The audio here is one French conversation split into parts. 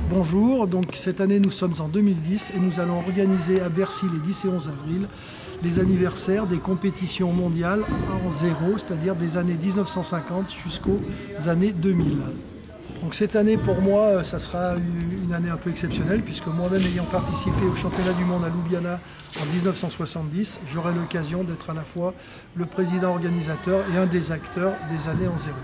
Bonjour, donc cette année nous sommes en 2010 et nous allons organiser à Bercy les 10 et 11 avril les anniversaires des compétitions mondiales en zéro, c'est-à-dire des années 1950 jusqu'aux années 2000. Donc cette année pour moi ça sera une année un peu exceptionnelle puisque moi-même ayant participé au championnat du monde à Ljubljana en 1970, j'aurai l'occasion d'être à la fois le président organisateur et un des acteurs des années en zéro.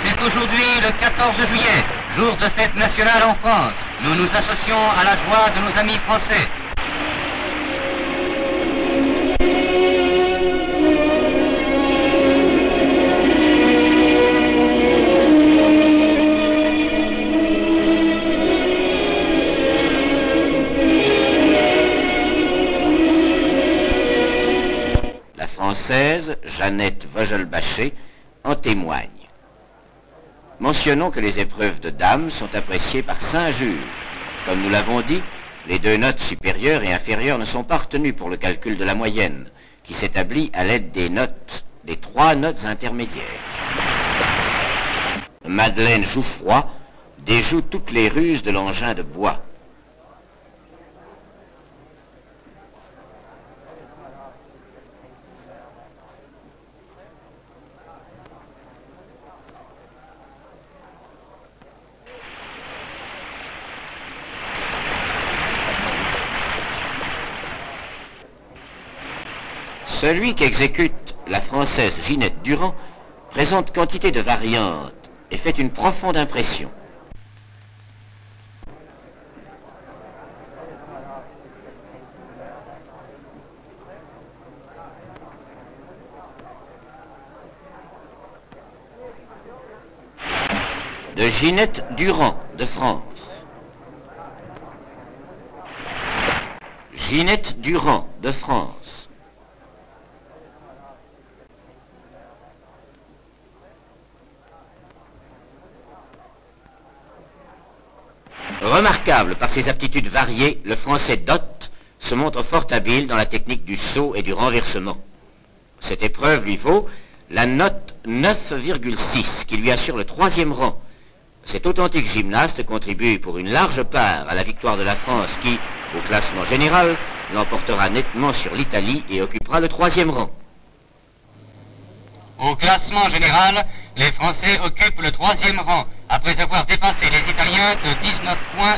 C'est aujourd'hui le 14 juillet, jour de fête nationale en France. Nous nous associons à la joie de nos amis français. La Française, Jeannette Vogelbachée, en témoigne. Mentionnons que les épreuves de dames sont appréciées par 5 juges. Comme nous l'avons dit, les 2 notes supérieures et inférieures ne sont pas retenues pour le calcul de la moyenne, qui s'établit à l'aide des 3 notes intermédiaires. Madeleine Jouffroy déjoue toutes les ruses de l'engin de bois. Celui qu'exécute la Française Ginette Durand présente quantité de variantes et fait une profonde impression. De Ginette Durand de France. Ginette Durand de France. Remarquable par ses aptitudes variées, le Français Dott se montre fort habile dans la technique du saut et du renversement. Cette épreuve lui vaut la note 9,6 qui lui assure le 3e rang. Cet authentique gymnaste contribue pour une large part à la victoire de la France qui, au classement général, l'emportera nettement sur l'Italie et occupera le 3e rang. Au classement général, les Français occupent le 3e rang, après avoir dépassé les Italiens de 19,6 points,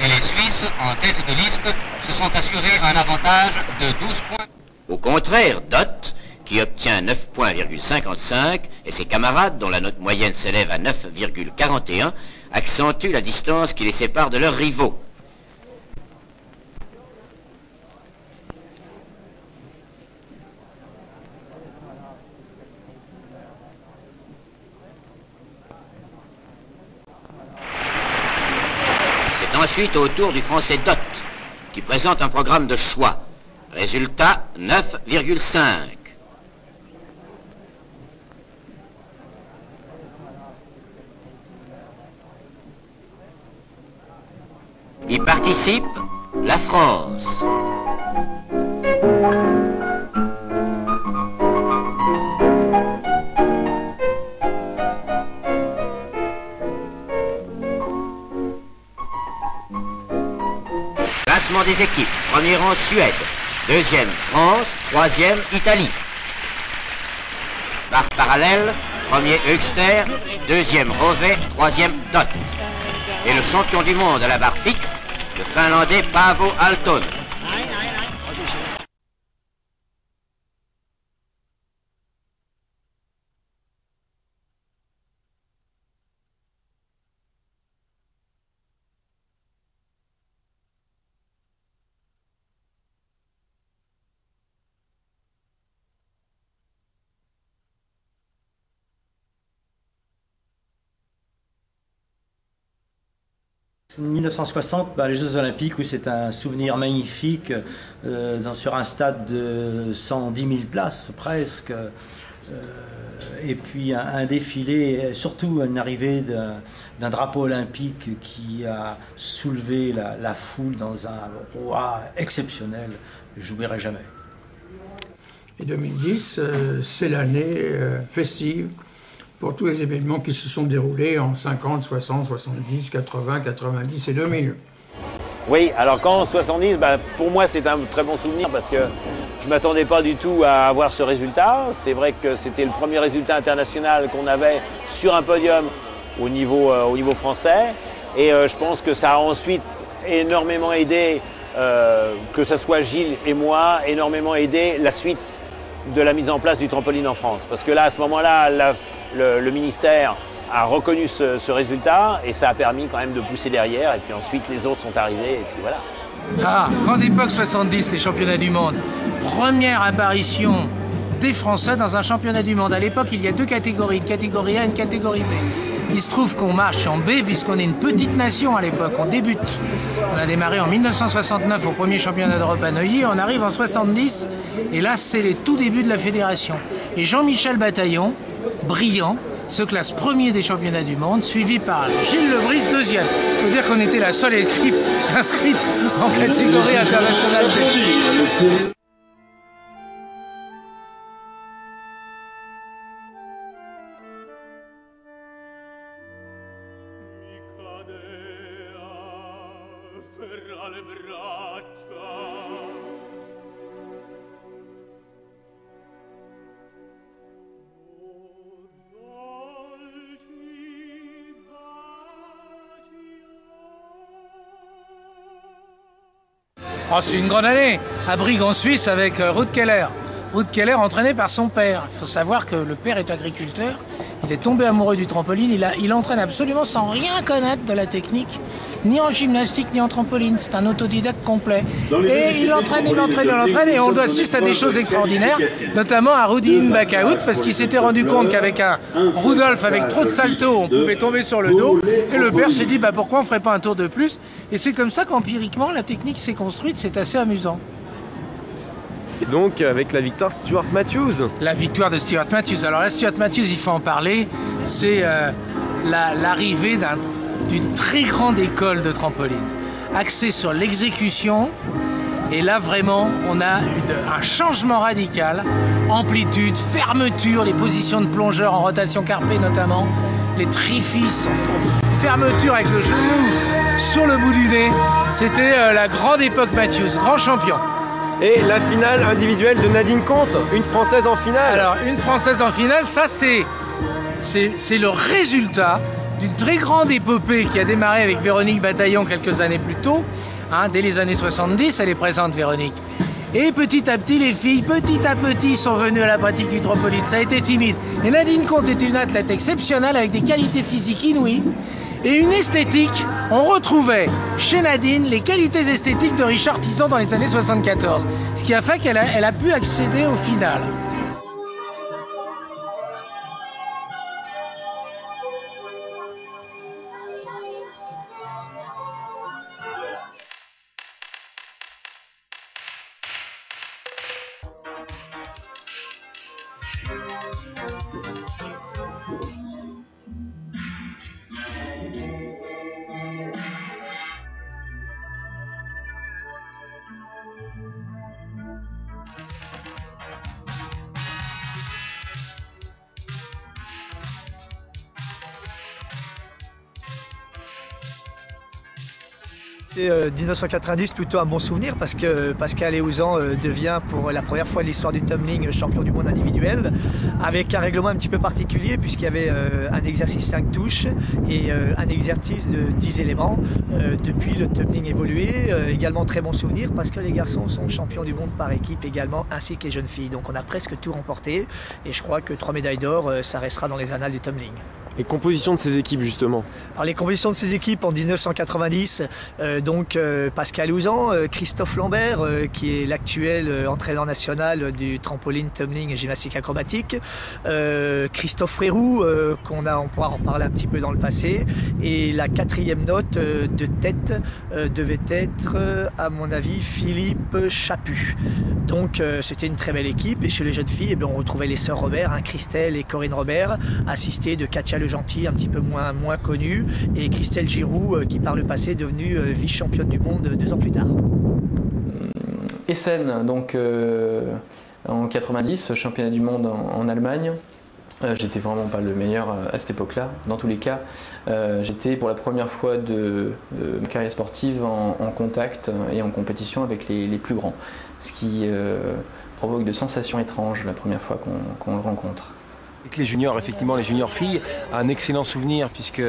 et les Suisses, en tête de liste, se sont assurés un avantage de 12 points. Au contraire, Dott, qui obtient 9,55 points, et ses camarades, dont la note moyenne s'élève à 9,41, accentuent la distance qui les sépare de leurs rivaux. Ensuite au tour du Français Dott, qui présente un programme de choix. Résultat 9,5. Y participe la France. Classement des équipes. Premier rang Suède, 2e France, 3e Italie. Barre parallèle, 1er Högster, 2e Rovet, 3e Dott. Et le champion du monde à la barre fixe, le Finlandais Paavo Aaltonen. En 1960, les Jeux Olympiques, où c'est un souvenir magnifique sur un stade de 110 000 places presque. Et puis un défilé, surtout une arrivée d'un drapeau olympique qui a soulevé la foule dans un roi exceptionnel. Je n'oublierai jamais. Et 2010, c'est l'année festive pour tous les événements qui se sont déroulés en 50, 60, 70, 80, 90 et 2000. Oui, alors quand 70, pour moi c'est un très bon souvenir parce que je ne m'attendais pas du tout à avoir ce résultat. C'est vrai que c'était le premier résultat international qu'on avait sur un podium au niveau français. Et je pense que ça a ensuite énormément aidé, que ce soit Gilles et moi, énormément aidé la suite de la mise en place du trampoline en France. Parce que là, à ce moment-là, le ministère a reconnu ce résultat et ça a permis quand même de pousser derrière. Et puis ensuite, les autres sont arrivés et puis voilà. Ah, grande époque 70, les championnats du monde. Première apparition des Français dans un championnat du monde. À l'époque, il y a deux catégories, une catégorie A et une catégorie B. Il se trouve qu'on marche en B puisqu'on est une petite nation à l'époque, on débute. On a démarré en 1969 au premier championnat d'Europe à Neuilly, on arrive en 70 et là c'est les tout débuts de la fédération. Et Jean-Michel Bataillon, brillant, se classe premier des championnats du monde, suivi par Gilles Lebris, deuxième. Il faut dire qu'on était la seule inscrite en catégorie internationale B. Oh, c'est une grande année, à Brigue en Suisse avec Ruud Keller. Ruud Keller entraîné par son père. Il faut savoir que le père est agriculteur, il est tombé amoureux du trampoline, il entraîne absolument sans rien connaître de la technique, ni en gymnastique, ni en trampoline. C'est un autodidacte complet. Et il entraîne, et on doit assister à des choses extraordinaires, notamment à Rudi Backaout, parce qu'il s'était rendu compte qu'avec un Rudolf avec trop de salto, on pouvait tomber sur le dos, et le père s'est dit pourquoi on ferait pas un tour de plus, et c'est comme ça qu'empiriquement la technique s'est construite, c'est assez amusant. Et donc avec la victoire de Stuart Matthews. La victoire de Stuart Matthews. Alors là, Stuart Matthews, il faut en parler, c'est l'arrivée d'une très grande école de trampoline, axée sur l'exécution. Et là, vraiment, on a un changement radical. Amplitude, fermeture, les positions de plongeur en rotation carpée notamment, les trifis, fermeture avec le genou sur le bout du nez. C'était la grande époque Matthews, grand champion. Et la finale individuelle de Nadine Comte, une Française en finale. Alors, une Française en finale, ça c'est le résultat d'une très grande épopée qui a démarré avec Véronique Bataillon quelques années plus tôt. Dès les années 70, elle est présente, Véronique. Et petit à petit, les filles, petit à petit, sont venues à la pratique du trampoline. Ça a été timide. Et Nadine Comte était une athlète exceptionnelle avec des qualités physiques inouïes. Et une esthétique, on retrouvait chez Nadine les qualités esthétiques de Richard Tison dans les années 74. Ce qui a fait qu'elle a pu accéder au final. C'était 1990 plutôt un bon souvenir parce que Pascal Héouzan devient pour la première fois de l'histoire du tumbling champion du monde individuel avec un règlement un petit peu particulier puisqu'il y avait un exercice 5 touches et un exercice de 10 éléments. Depuis le tumbling évolué, également très bon souvenir parce que les garçons sont champions du monde par équipe également ainsi que les jeunes filles. Donc on a presque tout remporté et je crois que 3 médailles d'or ça restera dans les annales du tumbling. Et composition de ces équipes justement. Alors les compositions de ces équipes en 1990, Pascal Héouzan, Christophe Lambert qui est l'actuel entraîneur national du trampoline, tumbling et gymnastique acrobatique, Christophe Frérou on pourra en reparler un petit peu dans le passé, et la quatrième note de tête devait être à mon avis Philippe Chaput. Donc c'était une très belle équipe et chez les jeunes filles on retrouvait les sœurs Robert, Christelle et Corinne Robert, assistées de Katia Le Gentil, un petit peu moins connue, et Christelle Giroux qui par le passé est devenue vice-championne du monde 2 ans plus tard. Essen, donc En 90, championnat du monde en Allemagne. J'étais vraiment pas le meilleur à cette époque-là. Dans tous les cas, j'étais pour la première fois de ma carrière sportive en contact et en compétition avec les plus grands. Ce qui provoque de sensations étranges la première fois qu'on le rencontre. Avec les juniors, effectivement, les juniors filles, un excellent souvenir puisque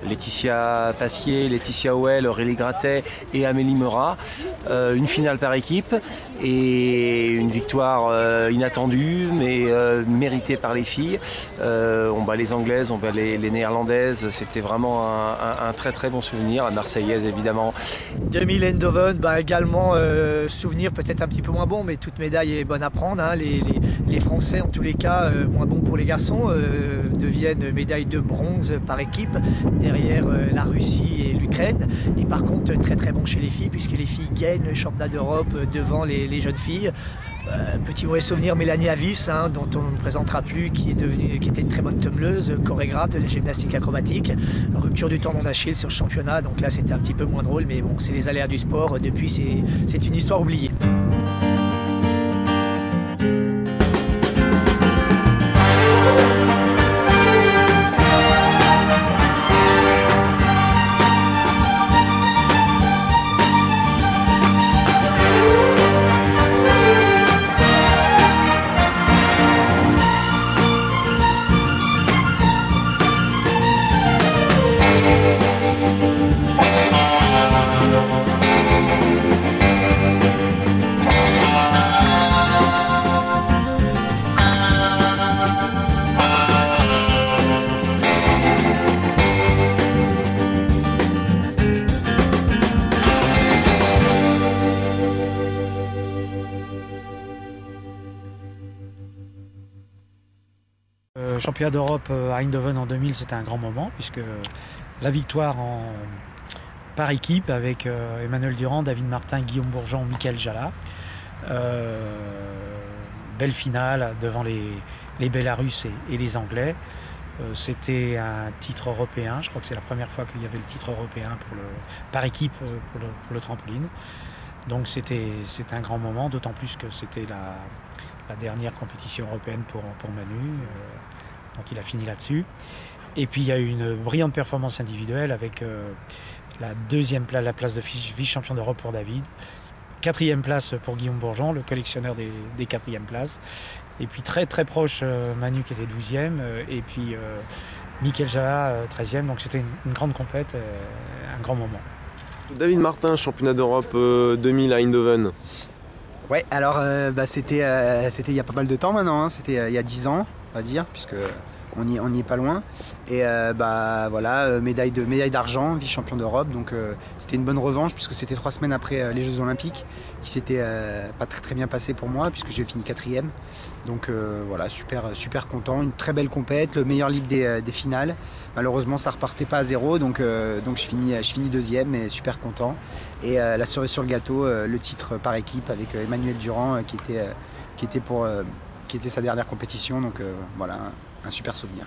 Laetitia Passier, Laetitia Houel, Aurélie Grattet et Amélie Meurat, une finale par équipe et une victoire inattendue mais méritée par les filles. On bat les Anglaises, on bat les Néerlandaises, c'était vraiment un très très bon souvenir, la Marseillaise évidemment. 2000 Eindhoven, également souvenir peut-être un petit peu moins bon, mais toute médaille est bonne à prendre. Hein. Les Français en tous les cas, moins bons pour les garçons, deviennent médaille de bronze par équipe, derrière la Russie et l'Ukraine. Et par contre, très très bon chez les filles, puisque les filles gagnent le championnat d'Europe devant les jeunes filles. Petit mauvais souvenir, Mélanie Avis, hein, dont on ne présentera plus, qui était une très bonne tumbleuse, chorégraphe de la gymnastique acrobatique. Rupture du tendon d'Achille sur le championnat, donc là c'était un petit peu moins drôle, mais bon, c'est les aléas du sport. Depuis, c'est une histoire oubliée. Championnat d'Europe à Eindhoven en 2000, c'était un grand moment puisque la victoire par équipe avec Emmanuel Durand, David Martin, Guillaume Bourgeon, Michael Jala. Belle finale devant les Bélarusses et les Anglais. C'était un titre européen, je crois que c'est la première fois qu'il y avait le titre européen par équipe pour le trampoline. Donc c'était un grand moment, d'autant plus que c'était la dernière compétition européenne pour Manu. Donc il a fini là-dessus. Et puis il y a eu une brillante performance individuelle avec la place de vice-champion d'Europe pour David. 4e place pour Guillaume Bourgeon, le collectionneur des 4e places. Et puis très très proche Manu qui était 12e. Et puis Michael Jala 13e. Donc c'était une grande compète, un grand moment. David Martin, championnat d'Europe 2000 à Eindhoven. Ouais, alors c'était il y a pas mal de temps maintenant, hein. C'était il y a 10 ans, on va dire, puisque on n'y est pas loin. Et voilà, médaille d'argent, vice-champion d'Europe. Donc c'était une bonne revanche puisque c'était 3 semaines après les Jeux Olympiques qui s'étaient pas très bien passé pour moi puisque j'ai fini 4e. Donc voilà, super content, une très belle compète, le meilleur libre des finales. Malheureusement, ça repartait pas à zéro, donc je finis 2e et super content. Et la cerise sur le gâteau, le titre par équipe avec Emmanuel Durand qui était sa dernière compétition. Donc voilà, un super souvenir.